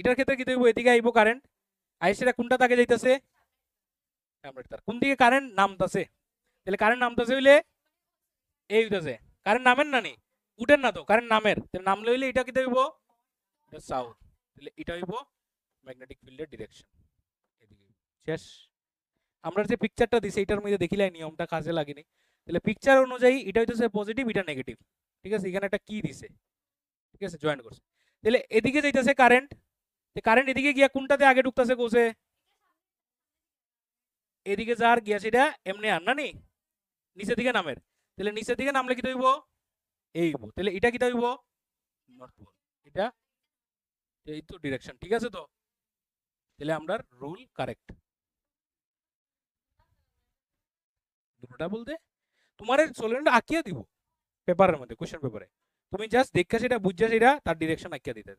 এটার ক্ষেত্রে কি হইব, এদিকে আইব কারেন্ট, আইসিটা কোনটা তাকে যাইতেছে, কোন দিকে কারেন্ট নামতাছে, তাহলে কারেন্ট নামতাছে হইলে এই হইতাছে, কারেন্ট নামের না নি উঠেন না তো, কারেন্ট নামের, তাহলে নামলে হইলে এটা কি হইব, এটা সাউথ, তাহলে এটা হইব ম্যাগনেটিক ফিল্ডের ডিরেকশন। এদিকে শেষ। আমরা যে পিকচারটা দিছি এটার মধ্যে দেখিলাই নিয়মটা কাজে লাগেনি, তাহলে পিকচার অনুযায়ী এটা হইতেছে পজিটিভ, এটা নেগেটিভ, ঠিক আছে, এখানে একটা কি দিছে, ঠিক আছে, জয়েন করছে, তাহলে এদিকে যাইতেছে কারেন্ট, কারেন্ট এদিকে গিয়া কোনটাতে আগে ঢুকতেছে কোসে, এদিকে যার গিয়া সেটা এমনি আর না নি নিচের দিকে নামের, তাহলে নিচের দিকে নামলে কি হইব, এই হইব, তাহলে এটা কি হইব, নর্থ পোল, এটা এই তো ডিরেকশন, ঠিক আছে তো, তাহলে আমরা রুল কারেক্ট। দুটোটা বলতে তোমার সলিউশনটা আঁকিয়ে দিব পেপারের মধ্যে, কোশ্চেন পেপারে, তুমি জাস্ট দেখা সেটা বুঝছা সেটা তার ডিরেকশন আঁকিয়ে দিতে।